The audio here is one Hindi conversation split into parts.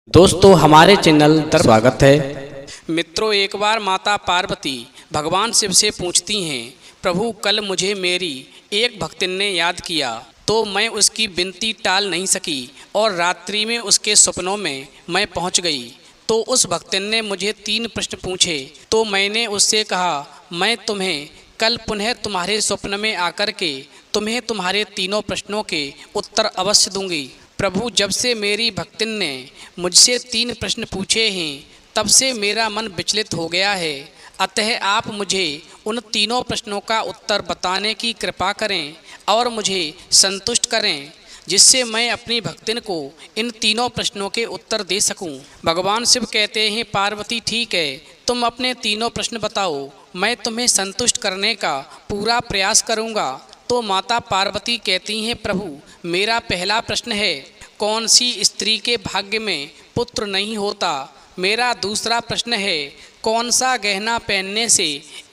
दोस्तों हमारे चैनल पर स्वागत है। मित्रों, एक बार माता पार्वती भगवान शिव से पूछती हैं, प्रभु कल मुझे मेरी एक भक्तिन ने याद किया तो मैं उसकी विनती टाल नहीं सकी और रात्रि में उसके सपनों में मैं पहुंच गई। तो उस भक्तिन ने मुझे 3 प्रश्न पूछे तो मैंने उससे कहा, मैं तुम्हें कल पुनः तुम्हारे स्वप्न में आकर के तुम्हें तुम्हारे तीनों प्रश्नों के उत्तर अवश्य दूंगी। प्रभु, जब से मेरी भक्तिन ने मुझसे 3 प्रश्न पूछे हैं तब से मेरा मन विचलित हो गया है। अतः आप मुझे उन तीनों प्रश्नों का उत्तर बताने की कृपा करें और मुझे संतुष्ट करें, जिससे मैं अपनी भक्तिन को इन तीनों प्रश्नों के उत्तर दे सकूं। भगवान शिव कहते हैं, पार्वती ठीक है, तुम अपने तीनों प्रश्न बताओ, मैं तुम्हें संतुष्ट करने का पूरा प्रयास करूंगा। तो माता पार्वती कहती हैं, प्रभु मेरा पहला प्रश्न है, कौन सी स्त्री के भाग्य में पुत्र नहीं होता। मेरा दूसरा प्रश्न है, कौन सा गहना पहनने से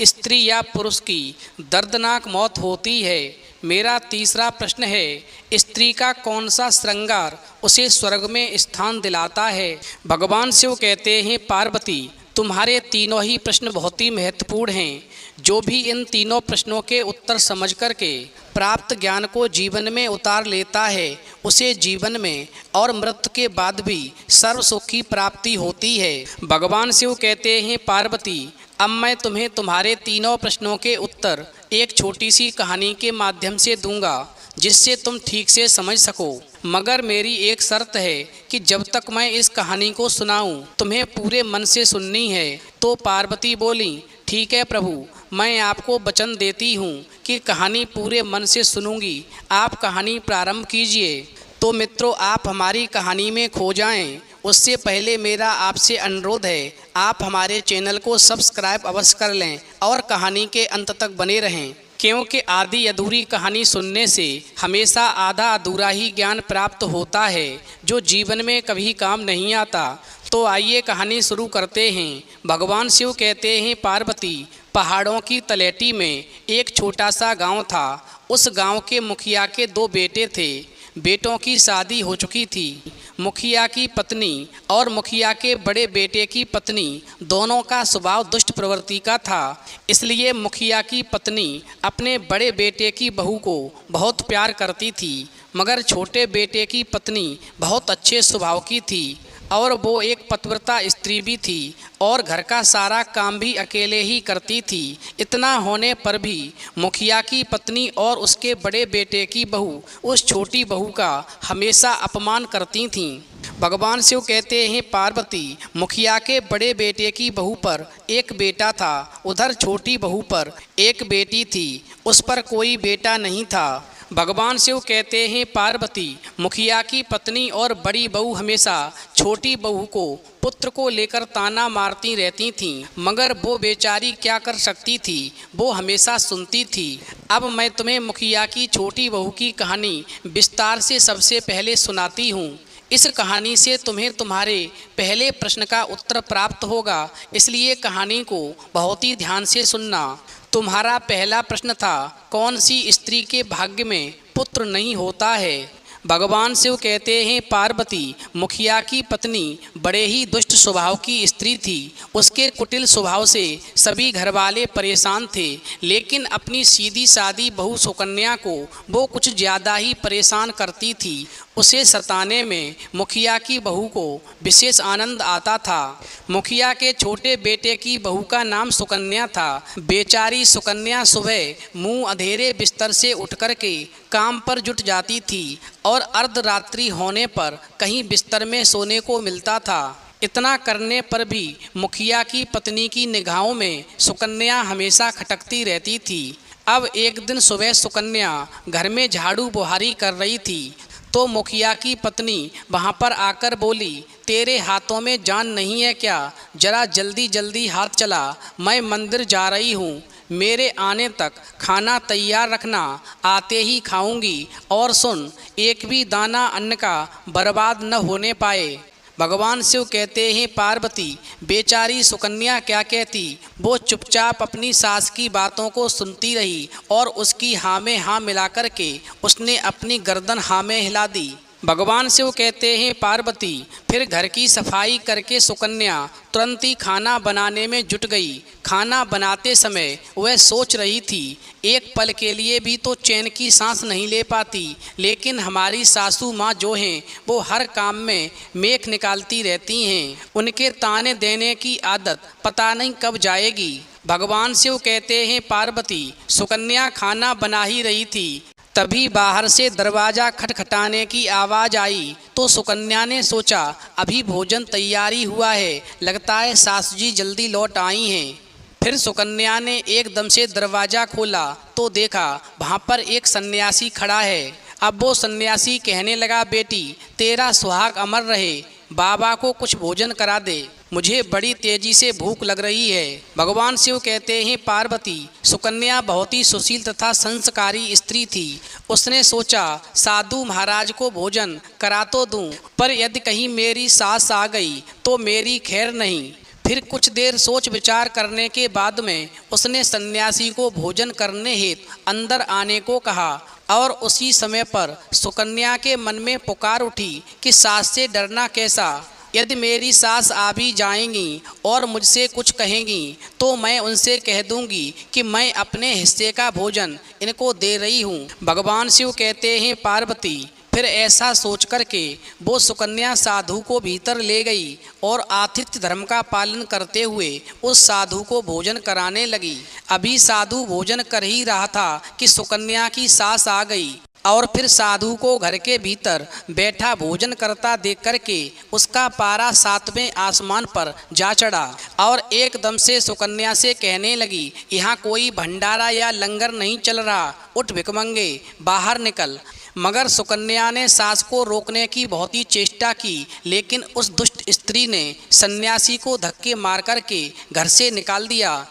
स्त्री या पुरुष की दर्दनाक मौत होती है। मेरा तीसरा प्रश्न है, स्त्री का कौन सा श्रृंगार उसे स्वर्ग में स्थान दिलाता है। भगवान शिव कहते हैं, पार्वती तुम्हारे तीनों ही प्रश्न बहुत ही महत्वपूर्ण हैं। जो भी इन तीनों प्रश्नों के उत्तर समझ कर के प्राप्त ज्ञान को जीवन में उतार लेता है, उसे जीवन में और मृत्यु के बाद भी सर्व सुख की प्राप्ति होती है। भगवान शिव कहते हैं, पार्वती अब मैं तुम्हें तुम्हारे तीनों प्रश्नों के उत्तर एक छोटी सी कहानी के माध्यम से दूंगा, जिससे तुम ठीक से समझ सको। मगर मेरी एक शर्त है कि जब तक मैं इस कहानी को सुनाऊं तुम्हें पूरे मन से सुननी है। तो पार्वती बोली, ठीक है प्रभु, मैं आपको वचन देती हूँ कि कहानी पूरे मन से सुनूंगी। आप कहानी प्रारंभ कीजिए। तो मित्रों, आप हमारी कहानी में खो जाएं, उससे पहले मेरा आपसे अनुरोध है, आप हमारे चैनल को सब्सक्राइब अवश्य कर लें और कहानी के अंत तक बने रहें, क्योंकि आधी अधूरी कहानी सुनने से हमेशा आधा अधूरा ही ज्ञान प्राप्त होता है, जो जीवन में कभी काम नहीं आता। तो आइए कहानी शुरू करते हैं। भगवान शिव कहते हैं, पार्वती पहाड़ों की तलहटी में एक छोटा सा गांव था। उस गांव के मुखिया के 2 बेटे थे। बेटों की शादी हो चुकी थी। मुखिया की पत्नी और मुखिया के बड़े बेटे की पत्नी दोनों का स्वभाव दुष्ट प्रवृत्ति का था। इसलिए मुखिया की पत्नी अपने बड़े बेटे की बहू को बहुत प्यार करती थी, मगर छोटे बेटे की पत्नी बहुत अच्छे स्वभाव की थी और वो एक पतिव्रता स्त्री भी थी और घर का सारा काम भी अकेले ही करती थी। इतना होने पर भी मुखिया की पत्नी और उसके बड़े बेटे की बहू उस छोटी बहू का हमेशा अपमान करती थीं। भगवान शिव कहते हैं, पार्वती मुखिया के बड़े बेटे की बहू पर एक बेटा था, उधर छोटी बहू पर एक बेटी थी, उस पर कोई बेटा नहीं था। भगवान शिव कहते हैं, पार्वती मुखिया की पत्नी और बड़ी बहू हमेशा छोटी बहू को पुत्र को लेकर ताना मारती रहती थीं, मगर वो बेचारी क्या कर सकती थी, वो हमेशा सुनती थी। अब मैं तुम्हें मुखिया की छोटी बहू की कहानी विस्तार से सबसे पहले सुनाती हूँ। इस कहानी से तुम्हें तुम्हारे पहले प्रश्न का उत्तर प्राप्त होगा, इसलिए कहानी को बहुत ही ध्यान से सुनना। तुम्हारा पहला प्रश्न था, कौन सी स्त्री के भाग्य में पुत्र नहीं होता है। भगवान शिव कहते हैं, पार्वती मुखिया की पत्नी बड़े ही दुष्ट स्वभाव की स्त्री थी। उसके कुटिल स्वभाव से सभी घरवाले परेशान थे, लेकिन अपनी सीधी सादी बहू सुकन्या को वो कुछ ज़्यादा ही परेशान करती थी। उसे सताने में मुखिया की बहू को विशेष आनंद आता था। मुखिया के छोटे बेटे की बहू का नाम सुकन्या था। बेचारी सुकन्या सुबह मुंह अंधेरे बिस्तर से उठकर के काम पर जुट जाती थी और अर्धरात्रि होने पर कहीं बिस्तर में सोने को मिलता था। इतना करने पर भी मुखिया की पत्नी की निगाहों में सुकन्या हमेशा खटकती रहती थी। अब एक दिन सुबह सुकन्या घर में झाड़ू बुहारी कर रही थी तो मुखिया की पत्नी वहाँ पर आकर बोली, तेरे हाथों में जान नहीं है क्या, जरा जल्दी जल्दी हाथ चला, मैं मंदिर जा रही हूँ, मेरे आने तक खाना तैयार रखना, आते ही खाऊंगी, और सुन एक भी दाना अन्न का बर्बाद न होने पाए। भगवान शिव कहते हैं, पार्वती बेचारी सुकन्या क्या कहती, वो चुपचाप अपनी सास की बातों को सुनती रही और उसकी हाँ में हाँ मिलाकर के उसने अपनी गर्दन हाँ में हिला दी। भगवान शिव कहते हैं पार्वती, फिर घर की सफाई करके सुकन्या तुरंत ही खाना बनाने में जुट गई। खाना बनाते समय वह सोच रही थी, एक पल के लिए भी तो चैन की सांस नहीं ले पाती, लेकिन हमारी सासू माँ जो हैं वो हर काम में मेख निकालती रहती हैं। उनके ताने देने की आदत पता नहीं कब जाएगी। भगवान शिव कहते हैं पार्वती, सुकन्या खाना बना ही रही थी, तभी बाहर से दरवाज़ा खटखटाने की आवाज़ आई तो सुकन्या ने सोचा अभी भोजन तैयारी हुआ है, लगता है सास जी जल्दी लौट आई हैं। फिर सुकन्या ने एकदम से दरवाज़ा खोला तो देखा वहाँ पर एक सन्यासी खड़ा है। अब वो सन्यासी कहने लगा, बेटी तेरा सुहाग अमर रहे, बाबा को कुछ भोजन करा दे, मुझे बड़ी तेजी से भूख लग रही है। भगवान शिव कहते हैं पार्वती, सुकन्या बहुत ही सुशील तथा संस्कारी स्त्री थी। उसने सोचा साधु महाराज को भोजन करा तो दूं, पर यदि कहीं मेरी सास आ गई तो मेरी खैर नहीं। फिर कुछ देर सोच विचार करने के बाद में उसने सन्यासी को भोजन करने हेतु अंदर आने को कहा और उसी समय पर सुकन्या के मन में पुकार उठी कि सास से डरना कैसा, यदि मेरी सास आ भी जाएंगी और मुझसे कुछ कहेंगी तो मैं उनसे कह दूंगी कि मैं अपने हिस्से का भोजन इनको दे रही हूँ। भगवान शिव कहते हैं पार्वती, फिर ऐसा सोच कर के वो सुकन्या साधु को भीतर ले गई और आतिथ्य धर्म का पालन करते हुए उस साधु को भोजन कराने लगी। अभी साधु भोजन कर ही रहा था कि सुकन्या की सास आ गई और फिर साधु को घर के भीतर बैठा भोजन करता देख करके उसका पारा 7वें आसमान पर जा चढ़ा और एकदम से सुकन्या से कहने लगी, यहाँ कोई भंडारा या लंगर नहीं चल रहा, उठ भिखमंगे बाहर निकल। मगर सुकन्या ने सास को रोकने की बहुत ही चेष्टा की, लेकिन उस दुष्ट स्त्री ने सन्यासी को धक्के मार कर के घर से निकाल दिया,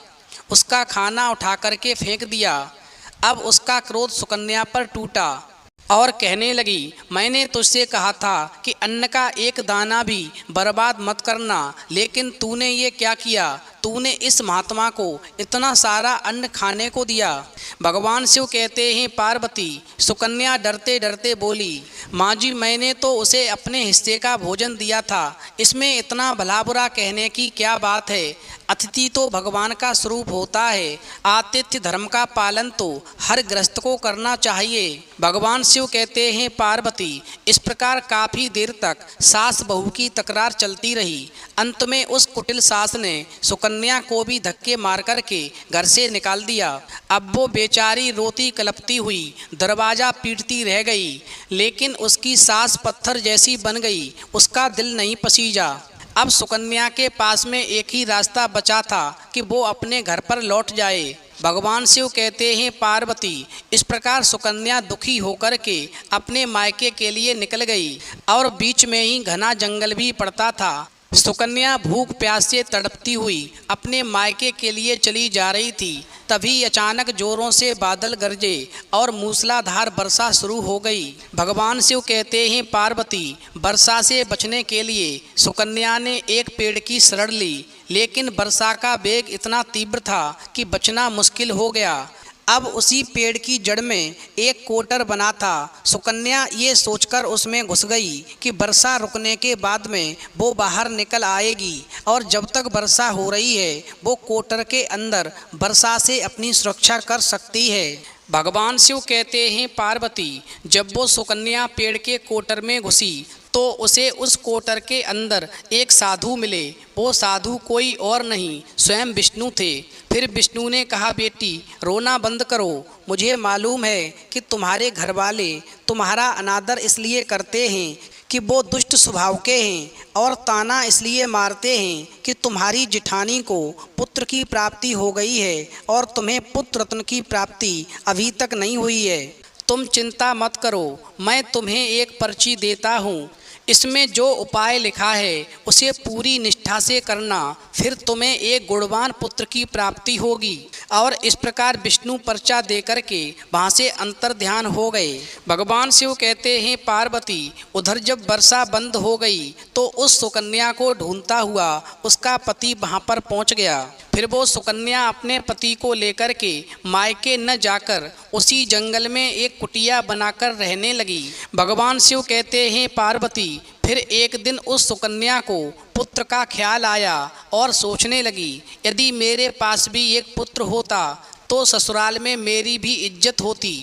उसका खाना उठा करके फेंक दिया। अब उसका क्रोध सुकन्या पर टूटा और कहने लगी, मैंने तुझसे कहा था कि अन्न का एक दाना भी बर्बाद मत करना, लेकिन तूने ये क्या किया, तूने इस महात्मा को इतना सारा अन्न खाने को दिया। भगवान शिव कहते हैं पार्वती, सुकन्या डरते डरते बोली, माँ जी मैंने तो उसे अपने हिस्से का भोजन दिया था, इसमें इतना भला बुरा कहने की क्या बात है। अतिथि तो भगवान का स्वरूप होता है, आतिथ्य धर्म का पालन तो हर गृहस्थ को करना चाहिए। भगवान शिव कहते हैं पार्वती, इस प्रकार काफ़ी देर तक सास बहू की तकरार चलती रही। अंत में उस कुटिल सास ने सुकन्या को भी धक्के मार कर के घर से निकाल दिया। अब वो बेचारी रोती कलपती हुई दरवाज़ा पीटती रह गई, लेकिन उसकी सास पत्थर जैसी बन गई, उसका दिल नहीं पसीजा। अब सुकन्या के पास में एक ही रास्ता बचा था कि वो अपने घर पर लौट जाए। भगवान शिव कहते हैं पार्वती, इस प्रकार सुकन्या दुखी होकर के अपने मायके के लिए निकल गई और बीच में ही घना जंगल भी पड़ता था। सुकन्या भूख प्यास से तड़पती हुई अपने मायके के लिए चली जा रही थी, तभी अचानक जोरों से बादल गरजे और मूसलाधार वर्षा शुरू हो गई। भगवान शिव कहते हैं पार्वती, वर्षा से बचने के लिए सुकन्या ने एक पेड़ की शरण ली, लेकिन वर्षा का वेग इतना तीव्र था कि बचना मुश्किल हो गया। अब उसी पेड़ की जड़ में एक कोटर बना था। सुकन्या ये सोचकर उसमें घुस गई कि वर्षा रुकने के बाद में वो बाहर निकल आएगी और जब तक वर्षा हो रही है वो कोटर के अंदर वर्षा से अपनी सुरक्षा कर सकती है। भगवान शिव कहते हैं पार्वती, जब वो सुकन्या पेड़ के कोटर में घुसी तो उसे उस कोटर के अंदर एक साधु मिले। वो साधु कोई और नहीं, स्वयं विष्णु थे। फिर विष्णु ने कहा, बेटी रोना बंद करो, मुझे मालूम है कि तुम्हारे घर वाले तुम्हारा अनादर इसलिए करते हैं कि वो दुष्ट स्वभाव के हैं और ताना इसलिए मारते हैं कि तुम्हारी जिठानी को पुत्र की प्राप्ति हो गई है और तुम्हें पुत्र रत्न की प्राप्ति अभी तक नहीं हुई है। तुम चिंता मत करो, मैं तुम्हें एक पर्ची देता हूँ, इसमें जो उपाय लिखा है उसे पूरी निष्ठा निष्ठा से करना, फिर तुम्हें एक गुणवान पुत्र की प्राप्ति होगी। और इस प्रकार विष्णु पर्चा दे करके वहाँ से अंतर ध्यान हो गए। भगवान शिव कहते हैं पार्वती, उधर जब वर्षा बंद हो गई तो उस सुकन्या को ढूंढता हुआ उसका पति वहाँ पर पहुँच गया। फिर वो सुकन्या अपने पति को लेकर के मायके न जाकर उसी जंगल में एक कुटिया बनाकर रहने लगी। भगवान शिव कहते हैं पार्वती, फिर एक दिन उस सुकन्या को पुत्र का ख्याल आया और सोचने लगी, यदि मेरे पास भी एक पुत्र होता तो ससुराल में मेरी भी इज्जत होती।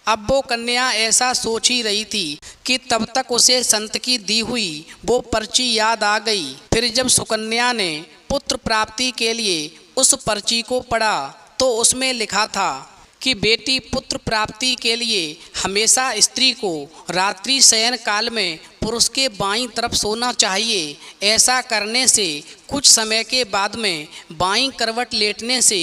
अब वो कन्या ऐसा सोच ही रही थी कि तब तक उसे संत की दी हुई वो पर्ची याद आ गई। फिर जब सुकन्या ने पुत्र प्राप्ति के लिए उस पर्ची को पढ़ा तो उसमें लिखा था कि बेटी, पुत्र प्राप्ति के लिए हमेशा स्त्री को रात्रि शयन काल में पुरुष के बाईं तरफ सोना चाहिए। ऐसा करने से कुछ समय के बाद में बाईं करवट लेटने से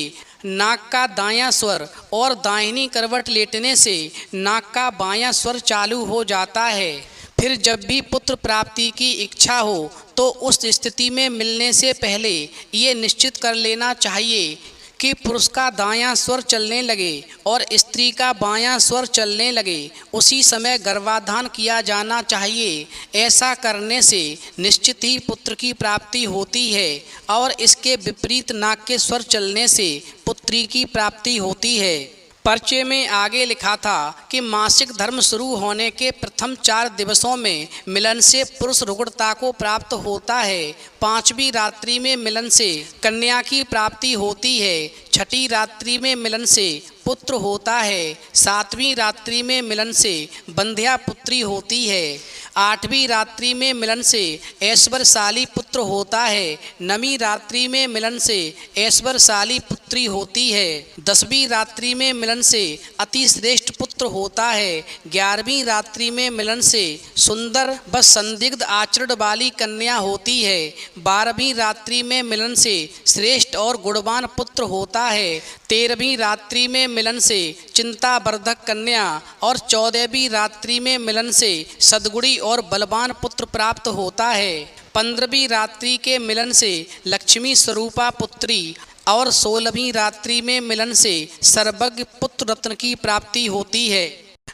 नाक का दायां स्वर और दाहिनी करवट लेटने से नाक का बायां स्वर चालू हो जाता है। फिर जब भी पुत्र प्राप्ति की इच्छा हो तो उस स्थिति में मिलने से पहले ये निश्चित कर लेना चाहिए कि पुरुष का दायां स्वर चलने लगे और स्त्री का बायां स्वर चलने लगे, उसी समय गर्भाधान किया जाना चाहिए। ऐसा करने से निश्चित ही पुत्र की प्राप्ति होती है और इसके विपरीत नाक के स्वर चलने से पुत्री की प्राप्ति होती है। पर्चे में आगे लिखा था कि मासिक धर्म शुरू होने के प्रथम 4 दिवसों में मिलन से पुरुष रुग्णता को प्राप्त होता है। 5वीं रात्रि में मिलन से कन्या की प्राप्ति होती है। 6ठी रात्रि में मिलन से पुत्र होता है। 7वीं रात्रि में मिलन से बंध्या पुत्री होती है। 8वीं रात्रि में मिलन से ऐश्वर्यशाली पुत्र होता है। 9वीं रात्रि में मिलन से ऐश्वर्यशाली पुत्री होती है। 10वीं रात्रि में मिलन से अति श्रेष्ठ पुत्र होता है। 11वीं रात्रि में मिलन से सुंदर व संदिग्ध आचरण वाली कन्या होती है। 12वीं रात्रि में मिलन से श्रेष्ठ और गुणवान पुत्र होता है। 13वीं रात्रि में मिलन से चिंतावर्धक कन्या और 14वीं रात्रि में मिलन से सद्गुणी और बलवान पुत्र प्राप्त होता है। 15वीं रात्रि के मिलन से लक्ष्मी स्वरूपा पुत्री और 16वीं रात्रि में मिलन से सर्वज्ञ पुत्र रत्न की प्राप्ति होती है।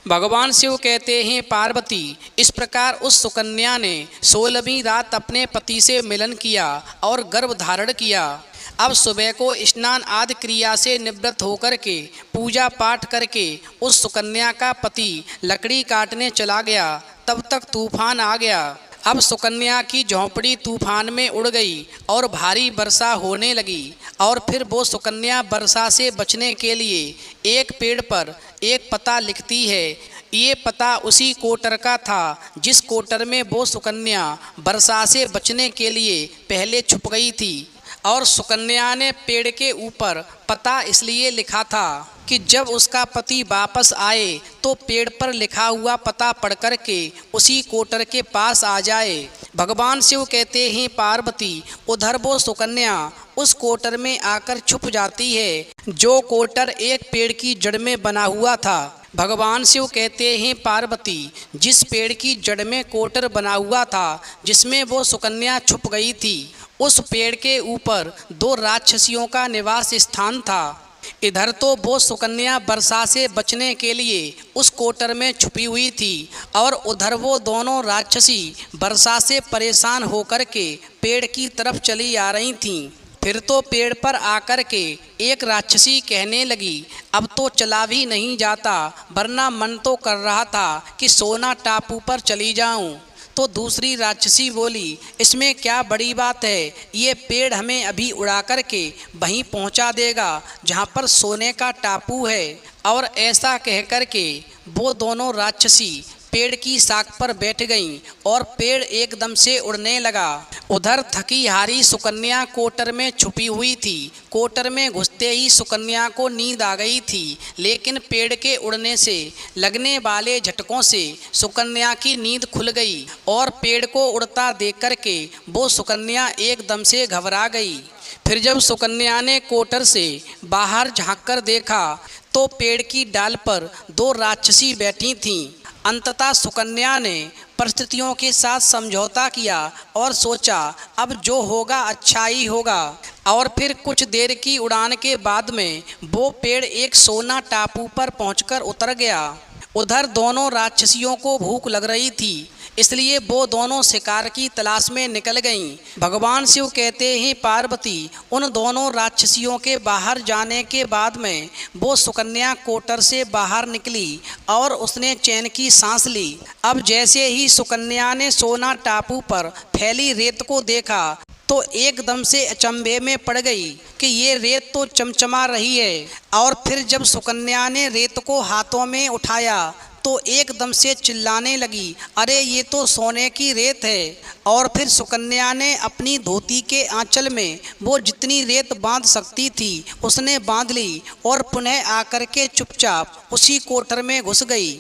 भगवान शिव कहते हैं पार्वती, इस प्रकार उस सुकन्या ने 16वीं रात अपने पति से मिलन किया और गर्भ धारण किया। अब सुबह को स्नान आदि क्रिया से निवृत्त होकर के पूजा पाठ करके उस सुकन्या का पति लकड़ी काटने चला गया। तब तक तूफान आ गया। अब सुकन्या की झोंपड़ी तूफान में उड़ गई और भारी वर्षा होने लगी। और फिर वो सुकन्या वर्षा से बचने के लिए एक पेड़ पर एक पता लिखती है। ये पता उसी कोटर का था जिस कोटर में वो सुकन्या वर्षा से बचने के लिए पहले छुप गई थी। और सुकन्या ने पेड़ के ऊपर पता इसलिए लिखा था कि जब उसका पति वापस आए तो पेड़ पर लिखा हुआ पता पढ़ कर के उसी कोटर के पास आ जाए। भगवान शिव कहते हैं पार्वती, उधर वो सुकन्या उस कोटर में आकर छुप जाती है जो कोटर एक पेड़ की जड़ में बना हुआ था। भगवान शिव कहते हैं पार्वती, जिस पेड़ की जड़ में कोटर बना हुआ था जिसमें वो सुकन्या छुप गई थी, उस पेड़ के ऊपर 2 राक्षसियों का निवास स्थान था। इधर तो वो सुकन्या वर्षा से बचने के लिए उस कोटर में छुपी हुई थी और उधर वो दोनों राक्षसी वर्षा से परेशान होकर के पेड़ की तरफ चली आ रही थीं। फिर तो पेड़ पर आकर के एक राक्षसी कहने लगी, अब तो चला भी नहीं जाता, वरना मन तो कर रहा था कि सोना टापू पर चली जाऊं। तो दूसरी राक्षसी बोली, इसमें क्या बड़ी बात है, ये पेड़ हमें अभी उड़ा कर के वहीं पहुंचा देगा जहां पर सोने का टापू है। और ऐसा कह कर के वो दोनों राक्षसी पेड़ की शाख पर बैठ गईं और पेड़ एकदम से उड़ने लगा। उधर थकी हारी सुकन्या कोटर में छुपी हुई थी। कोटर में घुसते ही सुकन्या को नींद आ गई थी, लेकिन पेड़ के उड़ने से लगने वाले झटकों से सुकन्या की नींद खुल गई और पेड़ को उड़ता देख कर के वो सुकन्या एकदम से घबरा गई। फिर जब सुकन्या ने कोटर से बाहर झांक कर देखा तो पेड़ की डाल पर 2 राक्षसी बैठी थीं। अंततः सुकन्या ने परिस्थितियों के साथ समझौता किया और सोचा अब जो होगा अच्छा ही होगा। और फिर कुछ देर की उड़ान के बाद में वो पेड़ एक सोना टापू पर पहुंचकर उतर गया। उधर दोनों राक्षसियों को भूख लग रही थी, इसलिए वो दोनों शिकार की तलाश में निकल गईं। भगवान शिव कहते हैं पार्वती उन दोनों राक्षसियों के बाहर जाने के बाद में वो सुकन्या कोटर से बाहर निकली और उसने चैन की सांस ली। अब जैसे ही सुकन्या ने सोना टापू पर फैली रेत को देखा तो एकदम से अचंभे में पड़ गई कि ये रेत तो चमचमा रही है। और फिर जब सुकन्या ने रेत को हाथों में उठाया तो एकदम से चिल्लाने लगी, अरे ये तो सोने की रेत है। और फिर सुकन्या ने अपनी धोती के आंचल में वो जितनी रेत बांध सकती थी उसने बांध ली और पुनः आकर के चुपचाप उसी कोटर में घुस गई।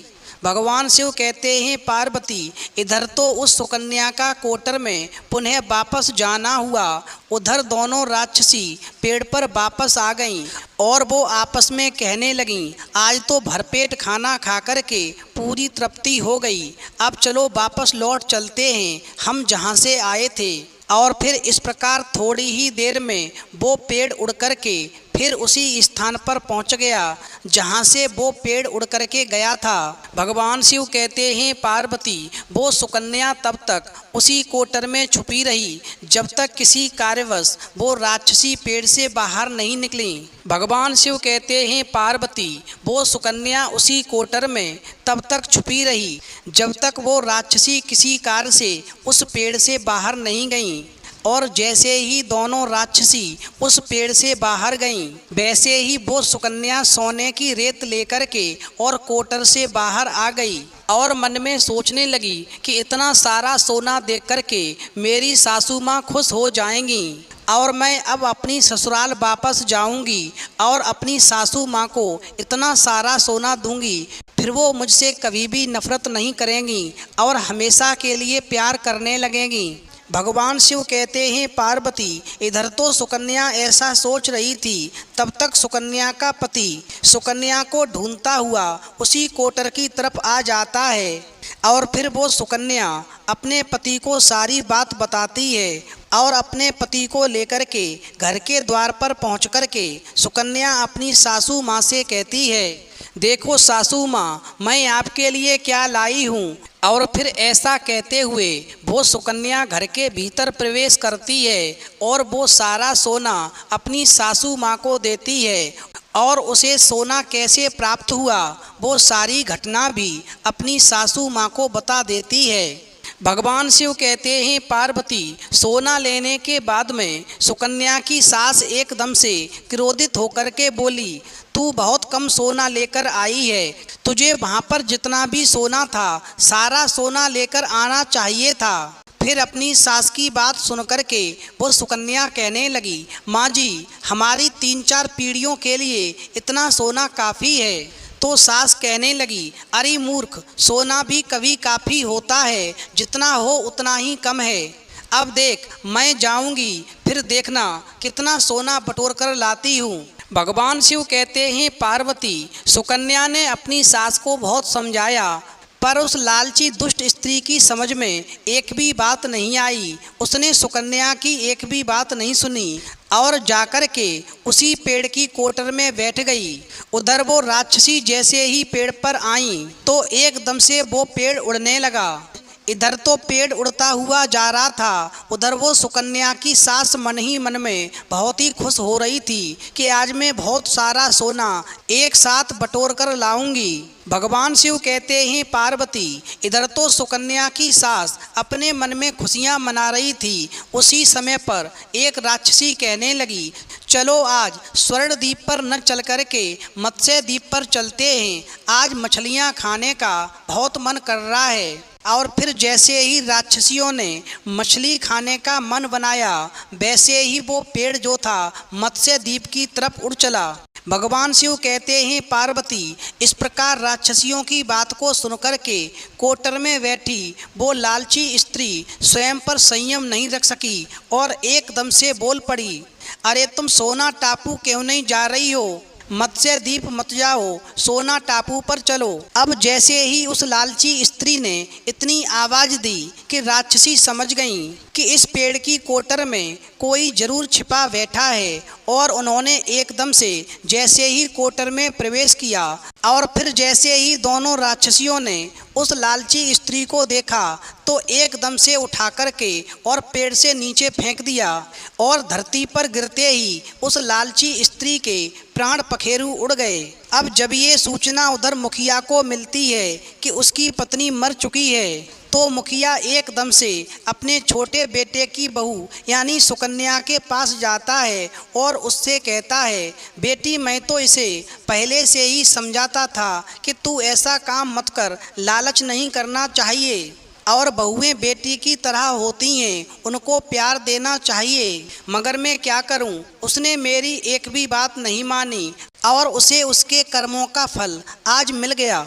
भगवान शिव कहते हैं पार्वती इधर तो उस सुकन्या का कोटर में पुनः वापस जाना हुआ, उधर दोनों राक्षसी पेड़ पर वापस आ गईं और वो आपस में कहने लगीं, आज तो भरपेट खाना खा कर के पूरी तृप्ति हो गई, अब चलो वापस लौट चलते हैं हम जहाँ से आए थे। और फिर इस प्रकार थोड़ी ही देर में वो पेड़ उड़ कर के फिर उसी स्थान पर पहुंच गया जहां से वो पेड़ उड़ कर के गया था। भगवान शिव कहते हैं पार्वती वो सुकन्या तब तक उसी कोटर में छुपी रही जब तक किसी कार्यवश वो राक्षसी पेड़ से बाहर नहीं निकली। भगवान शिव कहते हैं पार्वती वो सुकन्या उसी कोटर में तब तक छुपी रही जब तक वो राक्षसी किसी कार्य से उस पेड़ से बाहर नहीं गईं। और जैसे ही दोनों राक्षसी उस पेड़ से बाहर गईं, वैसे ही वो सुकन्या सोने की रेत लेकर के और कोटर से बाहर आ गई और मन में सोचने लगी कि इतना सारा सोना देख कर के मेरी सासू माँ खुश हो जाएंगी और मैं अब अपनी ससुराल वापस जाऊंगी और अपनी सासू माँ को इतना सारा सोना दूंगी, फिर वो मुझसे कभी भी नफरत नहीं करेंगी और हमेशा के लिए प्यार करने लगेंगी। भगवान शिव कहते हैं पार्वती इधर तो सुकन्या ऐसा सोच रही थी, तब तक सुकन्या का पति सुकन्या को ढूंढता हुआ उसी कोटर की तरफ आ जाता है और फिर वो सुकन्या अपने पति को सारी बात बताती है और अपने पति को लेकर के घर के द्वार पर पहुंच कर के सुकन्या अपनी सासू माँ से कहती है, देखो सासू माँ मैं आपके लिए क्या लाई हूँ। और फिर ऐसा कहते हुए वो सुकन्या घर के भीतर प्रवेश करती है और वो सारा सोना अपनी सासू माँ को देती है और उसे सोना कैसे प्राप्त हुआ वो सारी घटना भी अपनी सासू माँ को बता देती है। भगवान शिव कहते हैं पार्वती सोना लेने के बाद में सुकन्या की सास एकदम से क्रोधित होकर के बोली, तू बहुत कम सोना लेकर आई है, तुझे वहाँ पर जितना भी सोना था सारा सोना लेकर आना चाहिए था। फिर अपनी सास की बात सुनकर के वो सुकन्या कहने लगी, माँ जी हमारी 3-4 पीढ़ियों के लिए इतना सोना काफ़ी है। तो सास कहने लगी, अरे मूर्ख सोना भी कभी काफ़ी होता है, जितना हो उतना ही कम है। अब देख मैं जाऊंगी फिर देखना कितना सोना बटोर कर लाती हूँ। भगवान शिव कहते हैं पार्वती सुकन्या ने अपनी सास को बहुत समझाया पर उस लालची दुष्ट स्त्री की समझ में एक भी बात नहीं आई। उसने सुकन्या की एक भी बात नहीं सुनी और जाकर के उसी पेड़ की कोटर में बैठ गई। उधर वो राक्षसी जैसे ही पेड़ पर आई तो एकदम से वो पेड़ उड़ने लगा। इधर तो पेड़ उड़ता हुआ जा रहा था, उधर वो सुकन्या की सास मन ही मन में बहुत ही खुश हो रही थी कि आज मैं बहुत सारा सोना एक साथ बटोर कर लाऊंगी। भगवान शिव कहते हैं पार्वती इधर तो सुकन्या की सास अपने मन में खुशियां मना रही थी। उसी समय पर एक राक्षसी कहने लगी, चलो आज स्वर्ण द्वीप पर न चल कर के मत्स्य द्वीप पर चलते हैं, आज मछलियां खाने का बहुत मन कर रहा है। और फिर जैसे ही राक्षसियों ने मछली खाने का मन बनाया वैसे ही वो पेड़ जो था मत्स्य द्वीप की तरफ उड़ चला। भगवान शिव कहते हैं पार्वती इस प्रकार राक्षसियों की बात को सुनकर के कोटर में बैठी वो लालची स्त्री स्वयं पर संयम नहीं रख सकी और एकदम से बोल पड़ी, अरे तुम सोना टापू क्यों नहीं जा रही हो? मत्स्य द्वीप मत जाओ, सोना टापू पर चलो। अब जैसे ही उस लालची स्त्री ने इतनी आवाज दी कि राक्षसी समझ गईं कि इस पेड़ की कोटर में कोई जरूर छिपा बैठा है, और उन्होंने एकदम से जैसे ही कोटर में प्रवेश किया और फिर जैसे ही दोनों राक्षसियों ने उस लालची स्त्री को देखा तो एकदम से उठा करके और पेड़ से नीचे फेंक दिया, और धरती पर गिरते ही उस लालची स्त्री के प्राण पखेरु उड़ गए। अब जब ये सूचना उधर मुखिया को मिलती है कि उसकी पत्नी मर चुकी है, तो मुखिया एकदम से अपने छोटे बेटे की बहू यानी सुकन्या के पास जाता है और उससे कहता है, बेटी मैं तो इसे पहले से ही समझाता था कि तू ऐसा काम मत कर, लालच नहीं करना चाहिए, और बहुएं बेटी की तरह होती हैं, उनको प्यार देना चाहिए, मगर मैं क्या करूं, उसने मेरी एक भी बात नहीं मानी और उसे उसके कर्मों का फल आज मिल गया।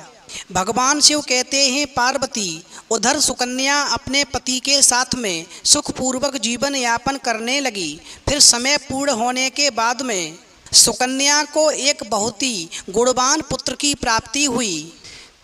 भगवान शिव कहते हैं, पार्वती उधर सुकन्या अपने पति के साथ में सुखपूर्वक जीवन यापन करने लगी। फिर समय पूर्ण होने के बाद में सुकन्या को एक बहुत ही गुणवान पुत्र की प्राप्ति हुई।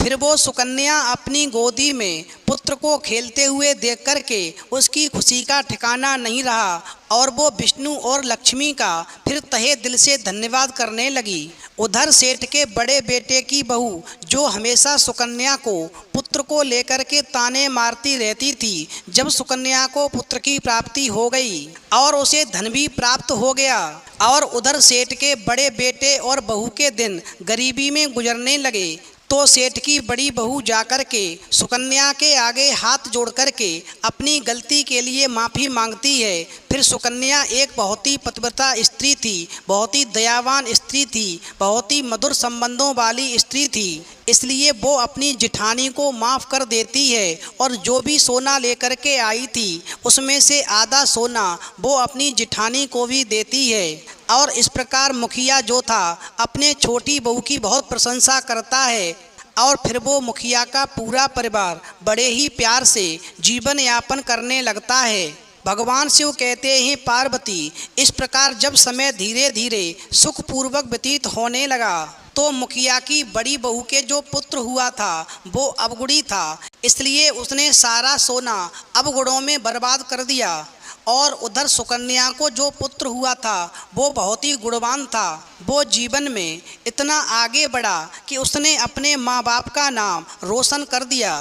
फिर वो सुकन्या अपनी गोदी में पुत्र को खेलते हुए देख करके उसकी खुशी का ठिकाना नहीं रहा, और वो विष्णु और लक्ष्मी का फिर तहे दिल से धन्यवाद करने लगी। उधर सेठ के बड़े बेटे की बहू, जो हमेशा सुकन्या को पुत्र को लेकर के ताने मारती रहती थी, जब सुकन्या को पुत्र की प्राप्ति हो गई और उसे धन भी प्राप्त हो गया, और उधर सेठ के बड़े बेटे और बहू के दिन गरीबी में गुजरने लगे, तो सेठ की बड़ी बहू जाकर के सुकन्या के आगे हाथ जोड़ करके अपनी गलती के लिए माफ़ी मांगती है। फिर सुकन्या एक बहुत ही पतिव्रता स्त्री थी, बहुत ही दयावान स्त्री थी, बहुत ही मधुर संबंधों वाली स्त्री थी, इसलिए वो अपनी जिठानी को माफ़ कर देती है, और जो भी सोना लेकर के आई थी उसमें से आधा सोना वो अपनी जिठानी को भी देती है। और इस प्रकार मुखिया जो था अपने छोटी बहू की बहुत प्रशंसा करता है, और फिर वो मुखिया का पूरा परिवार बड़े ही प्यार से जीवन यापन करने लगता है। भगवान शिव कहते हैं, पार्वती इस प्रकार जब समय धीरे धीरे सुखपूर्वक व्यतीत होने लगा, तो मुखिया की बड़ी बहू के जो पुत्र हुआ था वो अवगुणी था, इसलिए उसने सारा सोना अवगुणों में बर्बाद कर दिया। और उधर सुकन्या को जो पुत्र हुआ था वो बहुत ही गुणवान था, वो जीवन में इतना आगे बढ़ा कि उसने अपने माँ बाप का नाम रोशन कर दिया।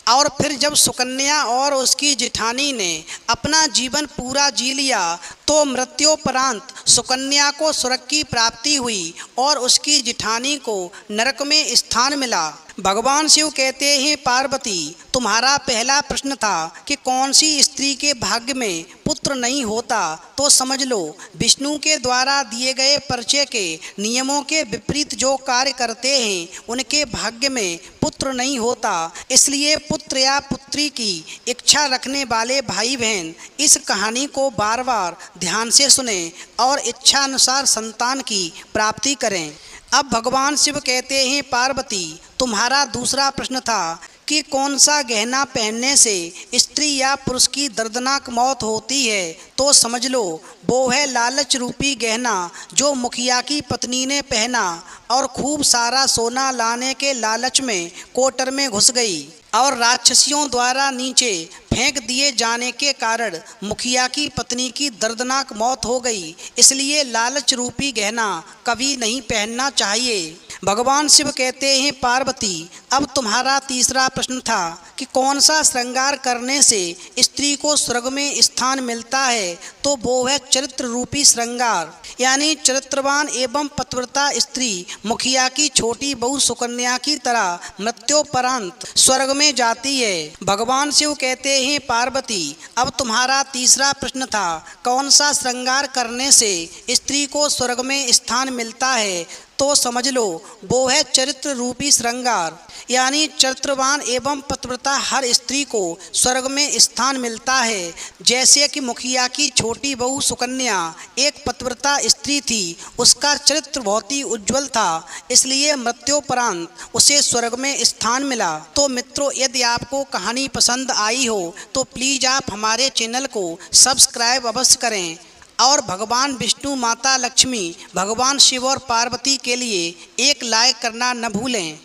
और फिर जब सुकन्या और उसकी जिठानी ने अपना जीवन पूरा जी लिया, तो मृत्योपरांत सुकन्या को स्वर्ग की प्राप्ति हुई और उसकी जिठानी को नरक में स्थान मिला। भगवान शिव कहते हैं, पार्वती तुम्हारा पहला प्रश्न था कि कौन सी स्त्री के भाग्य में पुत्र नहीं होता, तो समझ लो विष्णु के द्वारा दिए गए परिचय के नियमों के विपरीत जो कार्य करते हैं उनके भाग्य में पुत्र नहीं होता। इसलिए पुत्र या पुत्री की इच्छा रखने वाले भाई बहन इस कहानी को बार बार ध्यान से सुने और इच्छा अनुसार संतान की प्राप्ति करें। अब भगवान शिव कहते हैं, पार्वती तुम्हारा दूसरा प्रश्न था कि कौन सा गहना पहनने से स्त्री या पुरुष की दर्दनाक मौत होती है, तो समझ लो वो है लालच रूपी गहना जो मुखिया की पत्नी ने पहना और खूब सारा सोना लाने के लालच में कोटर में घुस गई और राक्षसियों द्वारा नीचे फेंक दिए जाने के कारण मुखिया की पत्नी की दर्दनाक मौत हो गई। इसलिए लालच रूपी गहना कभी नहीं पहनना चाहिए। भगवान शिव कहते हैं, पार्वती अब तुम्हारा तीसरा प्रश्न था कि कौन सा श्रृंगार करने से स्त्री को स्वर्ग में स्थान मिलता है, तो वो है चरित्र रूपी श्रृंगार, यानी चरित्रवान एवं पतिव्रता स्त्री मुखिया की छोटी बहू सुकन्या की तरह मृत्योपरांत स्वर्ग में जाती है। भगवान शिव कहते हैं, पार्वती अब तुम्हारा तीसरा प्रश्न था कौन सा श्रृंगार करने से स्त्री को स्वर्ग में स्थान मिलता है, तो समझ लो वो है चरित्र रूपी श्रृंगार, यानी चरित्रवान एवं पतिव्रता हर स्त्री को स्वर्ग में स्थान मिलता है। जैसे कि मुखिया की छोटी बहू सुकन्या एक पतिव्रता स्त्री थी, उसका चरित्र बहुत ही उज्ज्वल था, इसलिए मृत्योपरांत उसे स्वर्ग में स्थान मिला। तो मित्रों, यदि आपको कहानी पसंद आई हो तो प्लीज़ आप हमारे चैनल को सब्सक्राइब अवश्य करें और भगवान विष्णु, माता लक्ष्मी, भगवान शिव और पार्वती के लिए एक लायक करना न भूलें।